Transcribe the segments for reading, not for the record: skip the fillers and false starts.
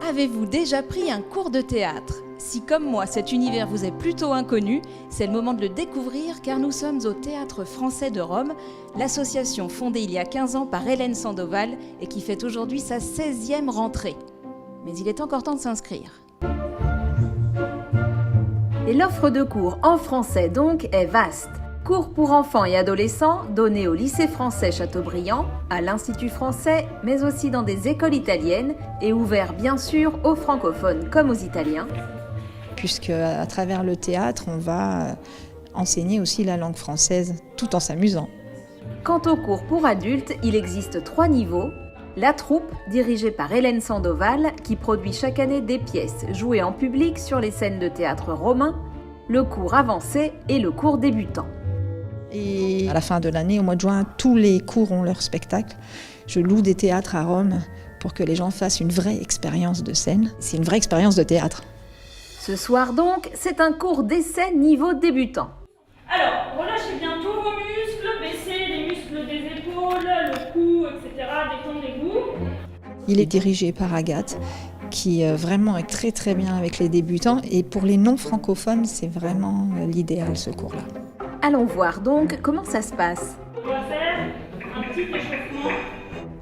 Avez-vous déjà pris un cours de théâtre ? Si comme moi cet univers vous est plutôt inconnu, c'est le moment de le découvrir car nous sommes au Théâtre Français de Rome, l'association fondée il y a 15 ans par Hélène Sandoval et qui fête aujourd'hui sa 16e rentrée. Mais il est encore temps de s'inscrire. Et l'offre de cours en français donc est vaste. Cours pour enfants et adolescents donnés au lycée français Chateaubriand, à l'Institut français, mais aussi dans des écoles italiennes et ouverts bien sûr aux francophones comme aux italiens. Puisque à travers le théâtre, on va enseigner aussi la langue française tout en s'amusant. Quant aux cours pour adultes, il existe 3 niveaux. La troupe, dirigée par Hélène Sandoval, qui produit chaque année des pièces jouées en public sur les scènes de théâtre romain, le cours avancé et le cours débutant. Et à la fin de l'année, au mois de juin, tous les cours ont leur spectacle. Je loue des théâtres à Rome pour que les gens fassent une vraie expérience de scène. C'est une vraie expérience de théâtre. Ce soir donc, c'est un cours d'essai niveau débutant. Alors, relâchez bien tous vos muscles, baissez les muscles des épaules, le cou, etc. Détendez-vous. Il est dirigé par Agathe, qui vraiment est très très bien avec les débutants. Et pour les non-francophones, c'est vraiment l'idéal ce cours-là. Allons voir donc comment ça se passe. On va faire un petit échauffement.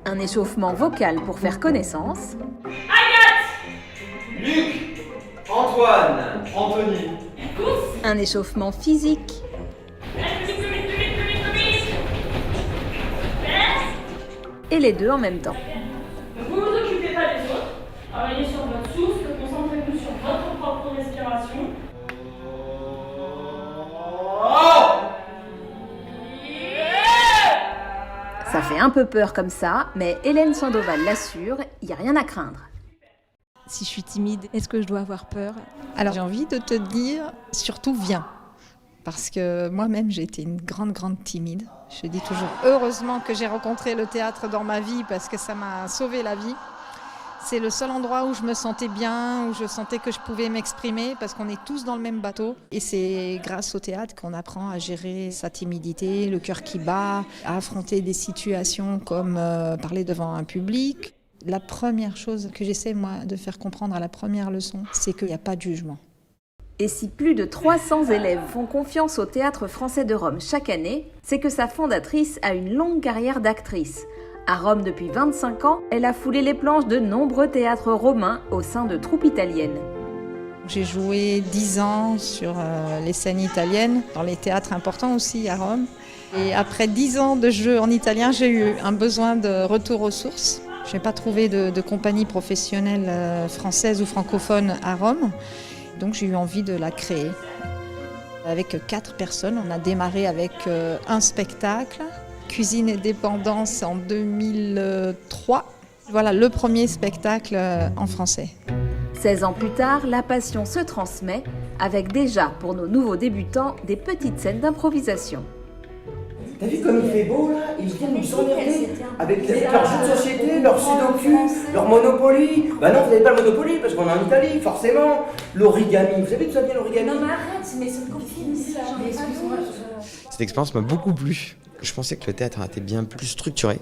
Un échauffement vocal pour faire connaissance. Agathe! Luc, Antoine, Anthony. Tous. Un échauffement physique. Allez, plus vite. Faire. Et les deux en même temps. Vous vous occupez pas des autres. Travaillez sur votre souffle, concentrez-vous sur votre propre respiration. Ça fait un peu peur comme ça, mais Hélène Sandoval l'assure, il n'y a rien à craindre. Si je suis timide, est-ce que je dois avoir peur ? Alors j'ai envie de te dire, surtout viens. Parce que moi-même, j'ai été une grande timide. Je dis toujours, heureusement que j'ai rencontré le théâtre dans ma vie parce que ça m'a sauvé la vie. C'est le seul endroit où je me sentais bien, où je sentais que je pouvais m'exprimer parce qu'on est tous dans le même bateau. Et c'est grâce au théâtre qu'on apprend à gérer sa timidité, le cœur qui bat, à affronter des situations comme parler devant un public. La première chose que j'essaie, moi, de faire comprendre à la première leçon, c'est qu'il n'y a pas de jugement. Et si plus de 300 élèves font confiance au Théâtre Français de Rome chaque année, c'est que sa fondatrice a une longue carrière d'actrice. À Rome depuis 25 ans, elle a foulé les planches de nombreux théâtres romains au sein de troupes italiennes. J'ai joué 10 ans sur les scènes italiennes, dans les théâtres importants aussi à Rome. Et après 10 ans de jeu en italien, j'ai eu un besoin de retour aux sources. Je n'ai pas trouvé de compagnie professionnelle française ou francophone à Rome, donc j'ai eu envie de la créer. Avec 4 personnes, on a démarré avec un spectacle, Cuisine et dépendance en 2003. Voilà le premier spectacle en français. 16 ans plus tard, la passion se transmet, avec déjà, pour nos nouveaux débutants, des petites scènes d'improvisation. T'as vu comme il fait beau là? Ils viennent nous emmerder avec leurs jeux de société, leurs sudoku, leur Monopoly. Bah non, vous n'avez pas le Monopoly parce qu'on est en Italie, forcément. L'origami, vous savez d'où ça vient l'origami? Non mais arrête, mais c'est le film ça. Excuse-moi. Cette expérience m'a beaucoup plu. Je pensais que le théâtre était bien plus structuré.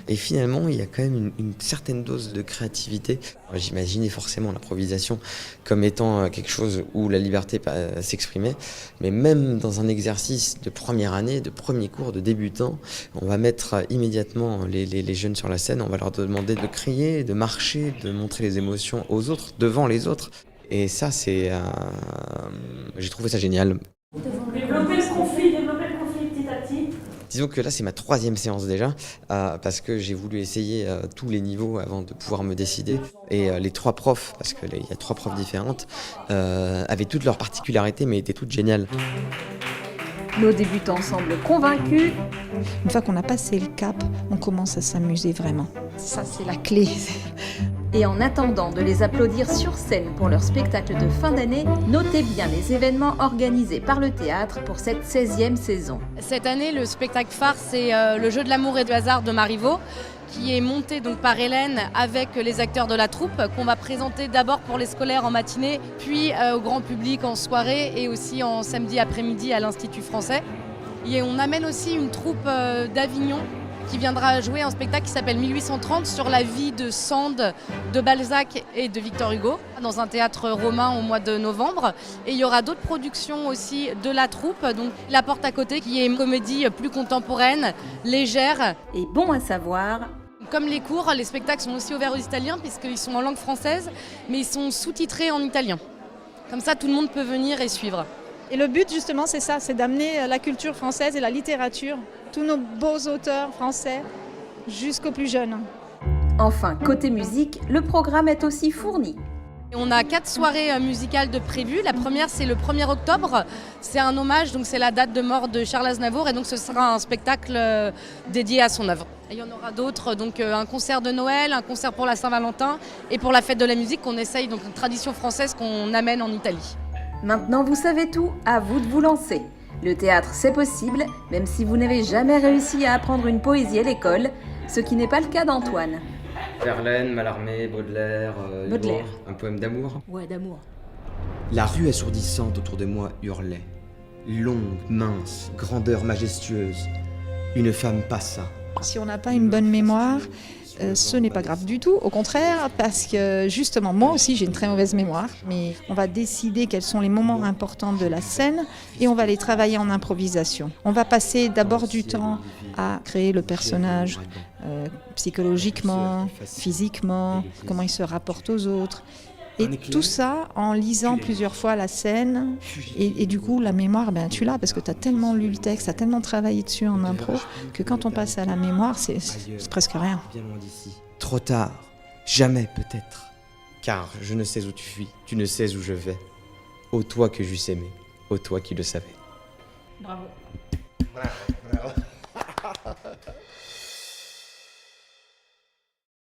Et finalement, il y a quand même une certaine dose de créativité. J'imaginais forcément l'improvisation comme étant quelque chose où la liberté peut s'exprimer. Mais même dans un exercice de première année, de premier cours, de débutant, on va mettre immédiatement les jeunes sur la scène. On va leur demander de crier, de marcher, de montrer les émotions aux autres, devant les autres. Et ça, j'ai trouvé ça génial. Développez le conflit petit à petit. Disons que là, c'est ma 3e séance déjà, parce que j'ai voulu essayer tous les niveaux avant de pouvoir me décider. Et les 3 profs, parce qu'il y a 3 profs différentes, avaient toutes leurs particularités, mais étaient toutes géniales. Nos débutants semblent convaincus. Une fois qu'on a passé le cap, on commence à s'amuser vraiment. Ça, c'est la clé. Et en attendant de les applaudir sur scène pour leur spectacle de fin d'année, notez bien les événements organisés par le théâtre pour cette 16e saison. Cette année, le spectacle phare, c'est le jeu de l'amour et du hasard de Marivaux, qui est monté donc par Hélène avec les acteurs de la troupe, qu'on va présenter d'abord pour les scolaires en matinée, puis au grand public en soirée et aussi en samedi après-midi à l'Institut français. Et on amène aussi une troupe d'Avignon qui viendra jouer un spectacle qui s'appelle 1830 sur la vie de Sand, de Balzac et de Victor Hugo dans un théâtre romain au mois de novembre. Et il y aura d'autres productions aussi de la troupe, donc La Porte à côté qui est une comédie plus contemporaine, légère. Et bon à savoir, Comme les cours, les spectacles sont aussi ouverts aux Italiens puisqu'ils sont en langue française, mais ils sont sous-titrés en italien. Comme ça, tout le monde peut venir et suivre. Et le but justement c'est ça, c'est d'amener la culture française et la littérature, tous nos beaux auteurs français, jusqu'aux plus jeunes. enfin côté musique, le programme est aussi fourni. Et on a 4 soirées musicales de prévues. La première, c'est le 1er octobre. C'est un hommage, donc c'est la date de mort de Charles Aznavour. Et donc ce sera un spectacle dédié à son œuvre. Et il y en aura d'autres, donc un concert de Noël, un concert pour la Saint-Valentin et pour la fête de la musique qu'on essaye, donc une tradition française qu'on amène en Italie. Maintenant vous savez tout, à vous de vous lancer. Le théâtre c'est possible, même si vous n'avez jamais réussi à apprendre une poésie à l'école, ce qui n'est pas le cas d'Antoine. Verlaine, Mallarmé, Baudelaire, Baudelaire. Hugo, un poème d'amour. Ouais, d'amour. La rue assourdissante autour de moi hurlait. Longue, mince, grandeur majestueuse. Une femme passa. Si on n'a pas une bonne mémoire, ce n'est pas grave du tout, au contraire, parce que justement, moi aussi j'ai une très mauvaise mémoire, mais on va décider quels sont les moments importants de la scène et on va les travailler en improvisation. On va passer d'abord du temps à créer le personnage psychologiquement, physiquement, comment il se rapporte aux autres. Et tout ça en lisant plusieurs fois la scène. Et du coup, la mémoire, tu l'as parce que tu as tellement lu le texte, tu as tellement travaillé dessus en impro, que quand on passe à la mémoire, c'est presque rien. Bien loin d'ici. Trop tard. Jamais peut-être. Car je ne sais où tu fuis, tu ne sais où je vais. Ô toi que j'eusse aimé, ô toi qui le savais. Bravo. Bravo.